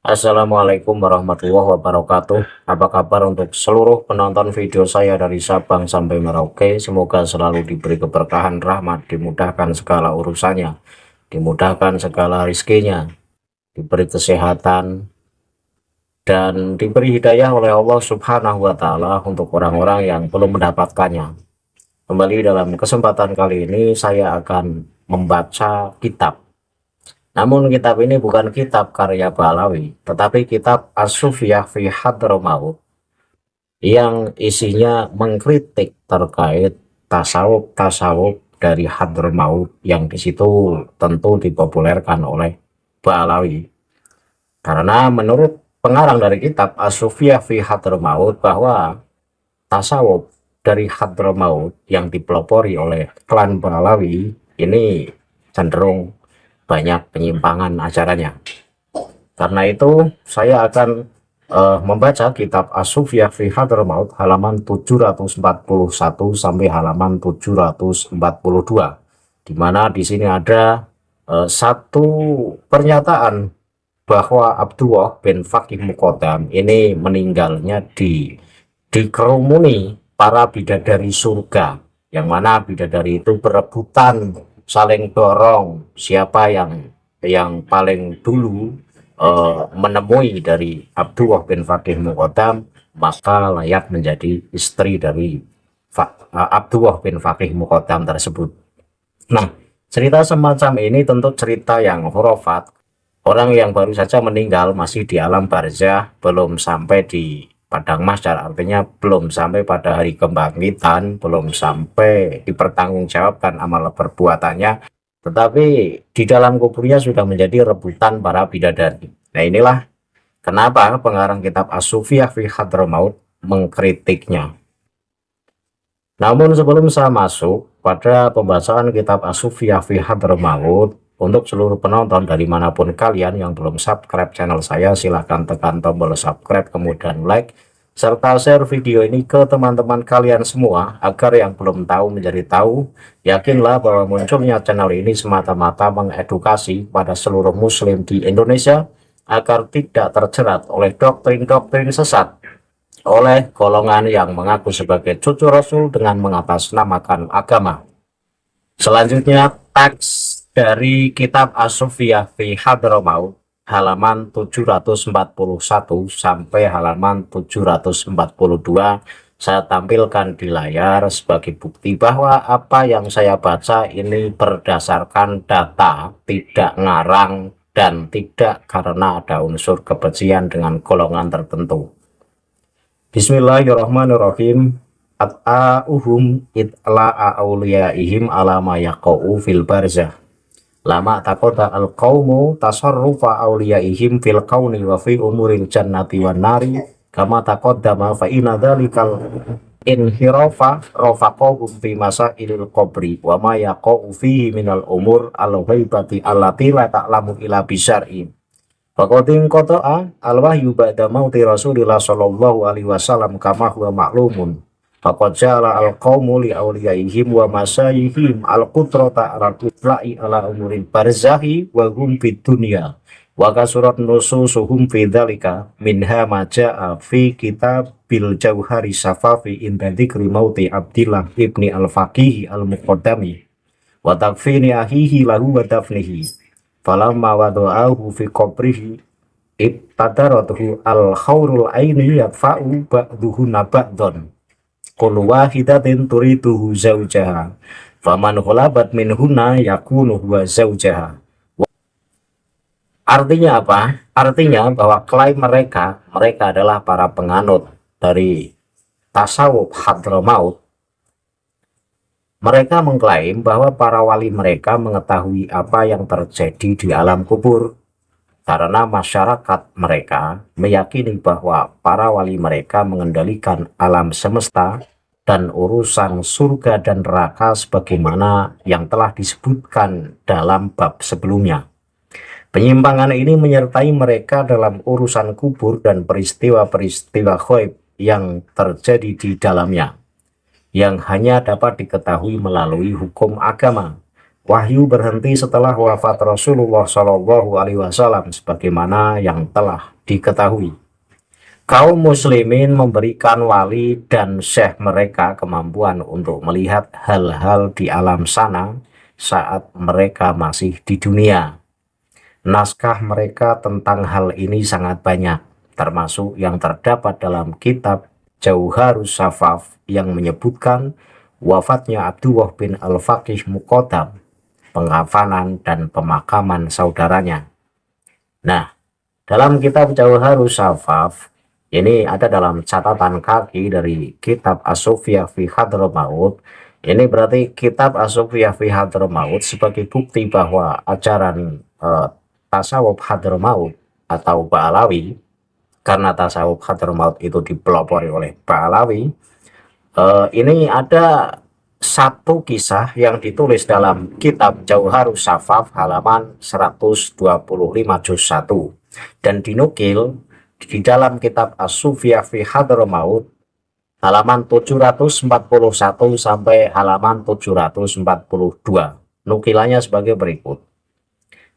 Assalamualaikum warahmatullahi wabarakatuh. Apa kabar untuk seluruh penonton video saya dari Sabang sampai Merauke? Semoga selalu diberi keberkahan rahmat, dimudahkan segala urusannya, dimudahkan segala rizkinya, diberi kesehatan, dan diberi hidayah oleh Allah Subhanahu wa Ta'ala untuk orang-orang yang belum mendapatkannya. Kembali dalam kesempatan kali ini, saya akan membaca kitab. Namun kitab ini bukan kitab karya Balawi, tetapi kitab As-Sufyah fi Hadramaut yang isinya mengkritik terkait tasawuf-tasawuf dari Hadramaut yang disitu tentu dipopulerkan oleh Balawi. Karena menurut pengarang dari kitab As-Sufyah fi Hadramaut bahwa tasawuf dari Hadramaut yang dipelopori oleh klan Balawi ini cenderung banyak penyimpangan ajarannya. Karena itu saya akan membaca kitab As-Sufyah fi Hadramaut halaman 741 sampai halaman 742, di mana di sini ada satu pernyataan bahwa Abdullah bin Faqih Muqaddam ini meninggalnya dikerumuni para bidadari surga, yang mana bidadari itu berebutan saling dorong siapa yang paling dulu menemui dari Abdullah bin Faqih Muqaddam, maka layak menjadi istri dari Abdullah bin Faqih Muqaddam tersebut. Nah, cerita semacam ini tentu cerita yang khurafat. Orang yang baru saja meninggal masih di alam barzah, belum sampai di padang mahsyar, artinya belum sampai pada hari kebangkitan, belum sampai dipertanggungjawabkan amal perbuatannya, tetapi di dalam kuburnya sudah menjadi rebutan para bidadari. Nah, inilah kenapa pengarang kitab As-Sufyah fi Hadramaut mengkritiknya. Namun sebelum saya masuk pada pembahasan kitab As-Sufyah fi Hadramaut, untuk seluruh penonton dari manapun kalian yang belum subscribe channel saya, silahkan tekan tombol subscribe, kemudian like, serta share video ini ke teman-teman kalian semua, agar yang belum tahu menjadi tahu. Yakinlah bahwa munculnya channel ini semata-mata mengedukasi pada seluruh muslim di Indonesia, agar tidak terjerat oleh doktrin-doktrin sesat oleh golongan yang mengaku sebagai cucu Rasul dengan mengatasnamakan agama. Selanjutnya, teks dari kitab As-Sufyah fi Hadramaut halaman 741 sampai halaman 742 saya tampilkan di layar sebagai bukti bahwa apa yang saya baca ini berdasarkan data, tidak ngarang dan tidak karena ada unsur kebencian dengan golongan tertentu. Bismillahirrahmanirrahim. At'a'uhum itla'a awliyaihim alama yaqa'u fil barzah. Lama takoda al-qawmu tasarrufa awliyaihim fil kauni wa fi umuril jannati wan nari, kama takodama fa inna dhalikal inhirafa rafaqahum fi masailil qabri wa ma yaqa'u fihi minal umur al-ghaibati allati la ta'lamu ila bisyar'i. Faqadin qata'a al-wahyu ba'da mauti Rasulillah sallallahu alaihi wasallam kama huwa ma'lumun. Faqad ja'ala al-qawmu li awliyaihim wa masyayihim al-qudrata al-utla'i ala umurin barzahi wa hum fid dunya wa kasurat nususuhum fi dhalika minha ma ja'a fi kitabil jauhari safafi inda dzikri mauti Abdillah ibni al-Faqih al-Muqaddami wa takfini ahihi lahu wa dafnihi falamma wadu'ahu fi qabrihi ibtadaratuhu al-khawrul aini yadfa'u ba'duhu naba'don kullu wahidatin turiduhu zawjaha faman khulabat minhunna yakunu huwa zawjaha. Artinya apa? Artinya bahwa klaim mereka adalah para penganut dari tasawuf Hadramaut. Mereka mengklaim bahwa para wali mereka mengetahui apa yang terjadi di alam kubur, karena masyarakat mereka meyakini bahwa para wali mereka mengendalikan alam semesta dan urusan surga dan neraka sebagaimana yang telah disebutkan dalam bab sebelumnya. Penyimpangan ini menyertai mereka dalam urusan kubur dan peristiwa-peristiwa ghaib yang terjadi di dalamnya, yang hanya dapat diketahui melalui hukum agama. Wahyu berhenti setelah wafat Rasulullah Shallallahu Alaihi Wasallam sebagaimana yang telah diketahui. Kaum muslimin memberikan wali dan syekh mereka kemampuan untuk melihat hal-hal di alam sana saat mereka masih di dunia. Naskah mereka tentang hal ini sangat banyak, termasuk yang terdapat dalam kitab Jauharus Safaf yang menyebutkan wafatnya Abdullah bin Al-Faqih Muqaddam, pengafanan dan pemakaman saudaranya. Nah, dalam kitab Jauharus Safaf ini ada dalam catatan kaki dari kitab As-Sufyah fi Hadramaut. Ini berarti kitab As-Sufyah fi Hadramaut sebagai bukti bahwa ajaran tasawuf Hadramaut atau Ba'alawi, karena tasawuf Hadramaut itu dipelopori oleh Ba'alawi. Ini ada satu kisah yang ditulis dalam kitab Jauharus Safaf halaman 125 juz 1 dan dinukil di dalam kitab As-Sufyah fi Hadramaut halaman 741 sampai halaman 742. Nukilannya sebagai berikut.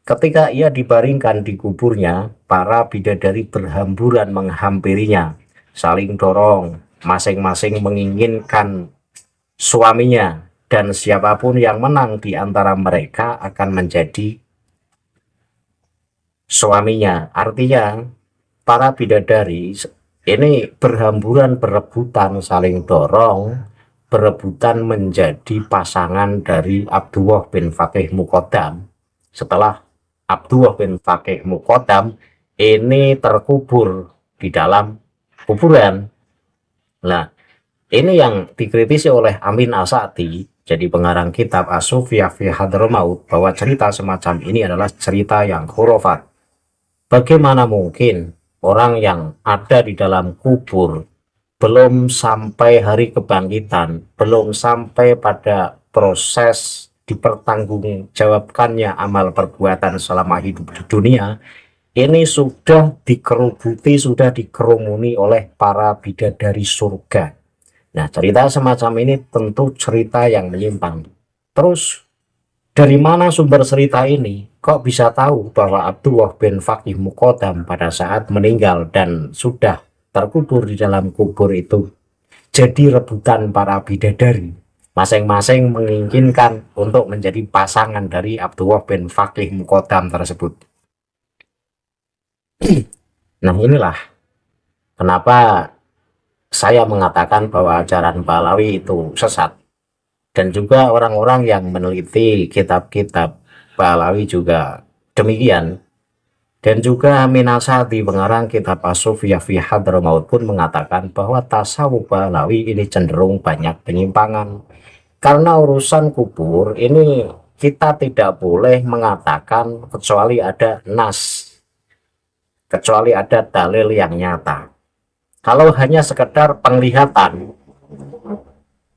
Ketika ia dibaringkan di kuburnya, para bidadari berhamburan menghampirinya, saling dorong, masing-masing menginginkan suaminya, dan siapapun yang menang di antara mereka akan menjadi suaminya. Artinya para bidadari ini berhamburan, berebutan, saling dorong, berebutan menjadi pasangan dari Abdullah bin Faqih Muqaddam. Setelah Abdullah bin Faqih Muqaddam ini terkubur di dalam kuburan. Nah, ini yang dikritisi oleh Amin As-Sa'di, jadi pengarang kitab As-Sufyah fi Hadramaut, bahwa cerita semacam ini adalah cerita yang khurafat. Bagaimana mungkin orang yang ada di dalam kubur belum sampai hari kebangkitan, belum sampai pada proses dipertanggungjawabkannya amal perbuatan selama hidup di dunia, ini sudah dikerubuti, sudah dikerumuni oleh para bidadari surga. Nah, cerita semacam ini tentu cerita yang menyimpang. Terus, dari mana sumber cerita ini? Kok bisa tahu bahwa Abdullah bin Faqih Muqaddam pada saat meninggal dan sudah terkubur di dalam kubur itu jadi rebutan para bidadari, masing-masing menginginkan untuk menjadi pasangan dari Abdullah bin Faqih Muqaddam tersebut. Nah, inilah kenapa saya mengatakan bahwa ajaran Ba'alawi itu sesat. Dan juga orang-orang yang meneliti kitab-kitab Ba'alawi juga demikian. Dan juga Amin As-Sa'di, pengarang kitab As-Sufyah fi Hadramaut, pun mengatakan bahwa tasawuf Ba'alawi ini cenderung banyak penyimpangan. Karena urusan kubur ini kita tidak boleh mengatakan kecuali ada nas, kecuali ada dalil yang nyata. Kalau hanya sekedar penglihatan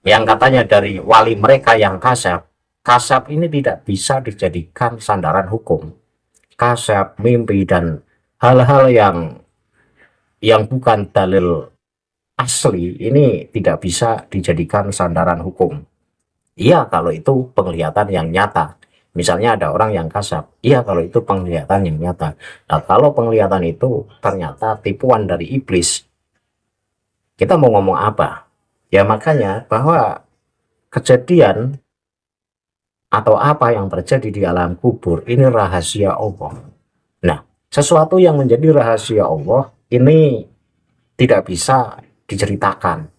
yang katanya dari wali mereka yang kasyaf ini tidak bisa dijadikan sandaran hukum. Kasyaf, mimpi, dan hal-hal yang bukan dalil asli ini tidak bisa dijadikan sandaran hukum. Iya kalau itu penglihatan yang nyata. Misalnya ada orang yang kasyaf, iya kalau itu penglihatan yang nyata. Nah, kalau penglihatan itu ternyata tipuan dari iblis, kita mau ngomong apa? Ya makanya bahwa kejadian atau apa yang terjadi di alam kubur ini rahasia Allah. Nah, sesuatu yang menjadi rahasia Allah ini tidak bisa diceritakan.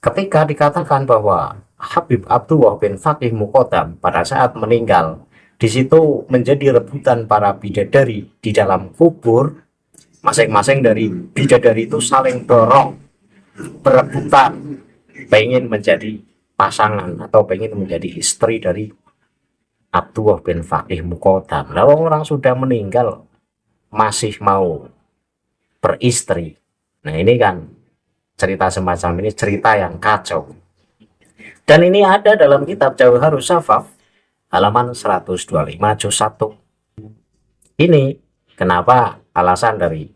Ketika dikatakan bahwa Habib Abdullah bin Faqih Muqaddam pada saat meninggal, di situ menjadi rebutan para bidadari di dalam kubur, masing-masing dari bidadari itu saling dorong, berebutan, pengen menjadi pasangan atau pengen menjadi istri dari Abdullah bin Faqih Muqaddam. Lalu orang sudah meninggal masih mau beristri. Nah, ini kan cerita semacam ini cerita yang kacau. Dan ini ada dalam kitab Jauharus Safaf halaman 125 juz 1. Ini kenapa alasan dari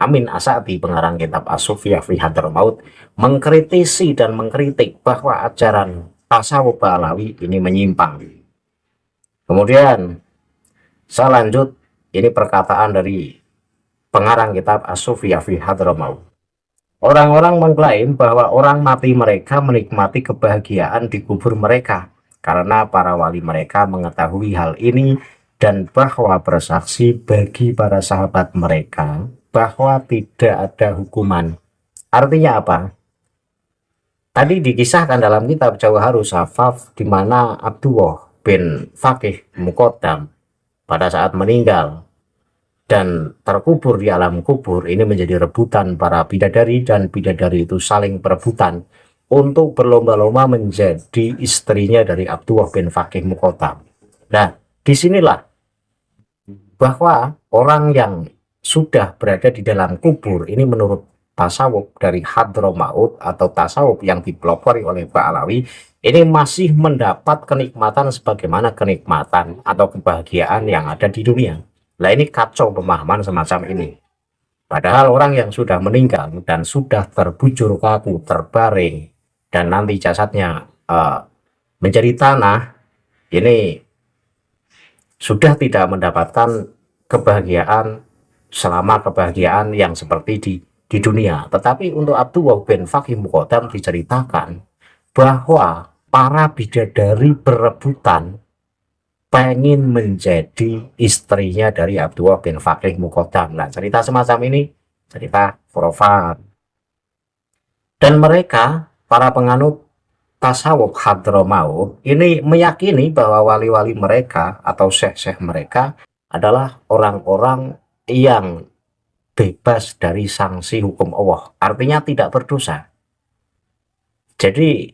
Amin As-Sa'di, pengarang kitab As-Sufyah fi Hadramaut, mengkritisi dan mengkritik bahwa ajaran tasawuf Ba'alawi ini menyimpang. Kemudian saya lanjut, ini perkataan dari pengarang kitab As-Sufiyah fi Hadramaut. Orang-orang mengklaim bahwa orang mati mereka menikmati kebahagiaan di kubur mereka karena para wali mereka mengetahui hal ini dan bahwa bersaksi bagi para sahabat mereka bahwa tidak ada hukuman. Artinya apa? Tadi dikisahkan dalam kitab Jawharus Safaf di mana Abdullah bin Faqih Muqaddam pada saat meninggal dan terkubur di alam kubur, ini menjadi rebutan para bidadari, dan bidadari itu saling berebutan untuk berlomba-lomba menjadi istrinya dari Abdullah bin Faqih Muqaddam. Nah, disinilah bahwa orang yang sudah berada di dalam kubur ini menurut tasawuf dari Hadramaut atau tasawuf yang dipelopori oleh Ba'alawi ini masih mendapat kenikmatan sebagaimana kenikmatan atau kebahagiaan yang ada di dunia. Nah, ini kacau pemahaman semacam ini. Padahal orang yang sudah meninggal dan sudah terbujur kaku, terbaring, dan nanti jasadnya menjadi tanah, ini sudah tidak mendapatkan kebahagiaan selama kebahagiaan yang seperti di dunia. Tetapi untuk Abdullah bin Faqih Muqaddam diceritakan bahwa para bidadari berebutan pengen menjadi istrinya dari Abdullah bin Faqih Muqaddam. Nah, cerita semacam ini cerita khurafat. Dan mereka, para penganut tasawuf Hadramaut, ini meyakini bahwa wali-wali mereka atau syekh-syekh mereka adalah orang-orang yang bebas dari sanksi hukum Allah. Artinya tidak berdosa. Jadi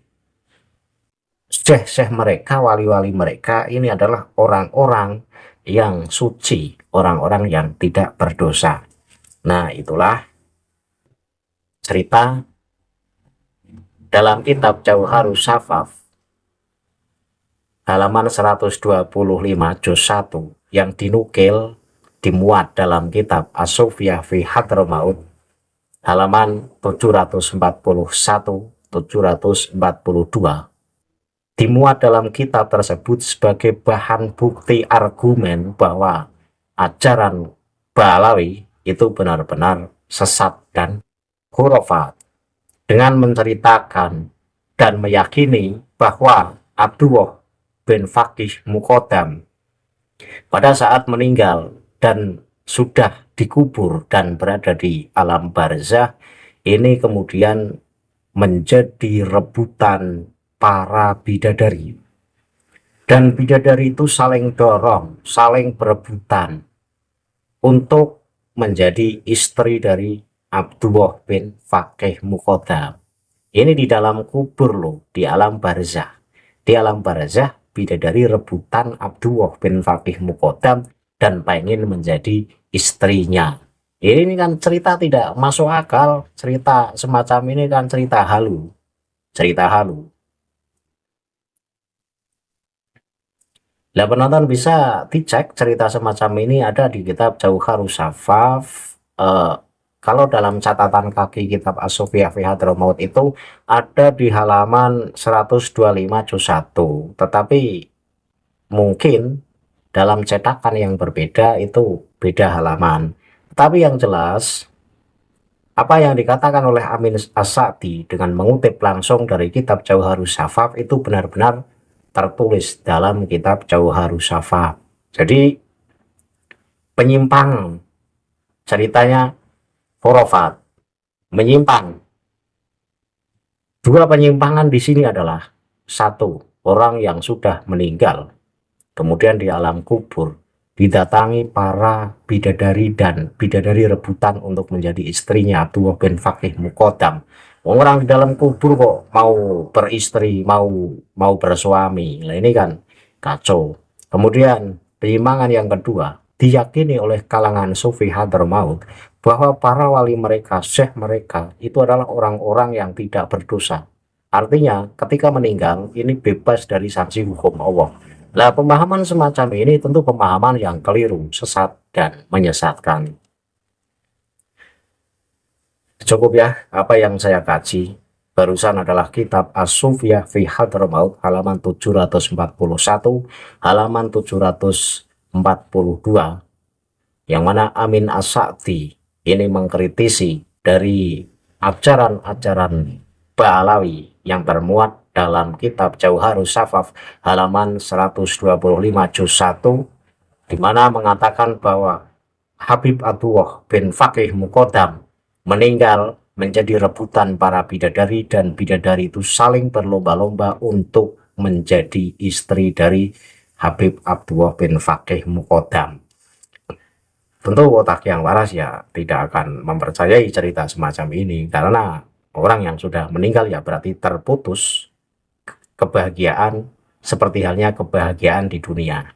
syekh-syekh mereka, wali-wali mereka ini adalah orang-orang yang suci, orang-orang yang tidak berdosa. Nah, itulah cerita dalam kitab Jawharus Safaf halaman 125 juz 1 yang dinukil dimuat dalam kitab As-Sufiyah fi Hadramaut halaman 741 742 dimuat dalam kitab tersebut sebagai bahan bukti argumen bahwa ajaran Ba'alawi itu benar-benar sesat dan khurafat, dengan menceritakan dan meyakini bahwa Abdullah bin Faqih Muqaddam pada saat meninggal dan sudah dikubur dan berada di alam barzah, ini kemudian menjadi rebutan para bidadari, dan bidadari itu saling dorong, saling berebutan untuk menjadi istri dari Abdullah bin Faqih Muqaddam. Ini di dalam kubur loh, di alam barzah. Di alam barzah bidadari rebutan Abdullah bin Faqih Muqaddam dan pengen menjadi istrinya. Ini kan cerita tidak masuk akal, cerita semacam ini kan cerita halu, cerita halu. Nah, penonton bisa dicek cerita semacam ini ada di kitab Jawharus Safaf. Kalau dalam catatan kaki kitab As-Sufiyah fi Hadramaut itu ada di halaman 125 juz 1. Tetapi mungkin dalam cetakan yang berbeda itu beda halaman. Tapi yang jelas apa yang dikatakan oleh Amin As-Sa'di dengan mengutip langsung dari kitab Jawharus Safaf itu benar-benar tertulis dalam kitab Jawharus Safaf. Jadi penyimpang ceritanya khurafat, menyimpang. Dua penyimpangan di sini adalah satu, orang yang sudah meninggal kemudian di alam kubur didatangi para bidadari dan bidadari rebutan untuk menjadi istrinya Abdullah bin Faqih Muqaddam. Orang di dalam kubur kok mau beristri, mau bersuami. Nah, ini kan kacau. Kemudian penyimpangan yang kedua, diyakini oleh kalangan Sufi Hadramaut bahwa para wali mereka, syekh mereka itu adalah orang-orang yang tidak berdosa. Artinya ketika meninggal ini bebas dari sanksi hukum Allah. Nah, pemahaman semacam ini tentu pemahaman yang keliru, sesat, dan menyesatkan. Cukup ya apa yang saya kaji. barusan adalah kitab As-Sufyah fi Hadramaut halaman 741, halaman 742, yang mana Amin As-Sa'di ini mengkritisi dari ajaran-ajaran Ba'alawi yang termuat dalam kitab Jauharus Safaf halaman 125 juz 1, di mana mengatakan bahwa Habib Abdullah bin Faqih Muqaddam meninggal menjadi rebutan para bidadari, dan bidadari itu saling berlomba-lomba untuk menjadi istri dari Habib Abdullah bin Faqih Muqaddam. Tentu otak yang waras ya tidak akan mempercayai cerita semacam ini, karena orang yang sudah meninggal ya berarti terputus kebahagiaan seperti halnya kebahagiaan di dunia.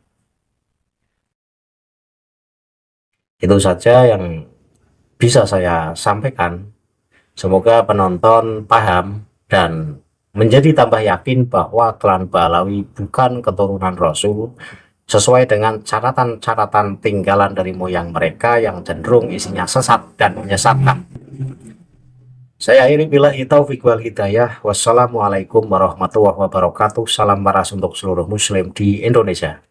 Itu saja yang bisa saya sampaikan. Semoga penonton paham dan menjadi tambah yakin bahwa klan Ba'alawi bukan keturunan Rasul, sesuai dengan catatan-catatan tinggalan dari moyang mereka yang cenderung isinya sesat dan menyesatkan. Saya akhiri billahi taufik wal hidayah. Wassalamualaikum warahmatullahi wabarakatuh. Salam waras untuk seluruh muslim di Indonesia.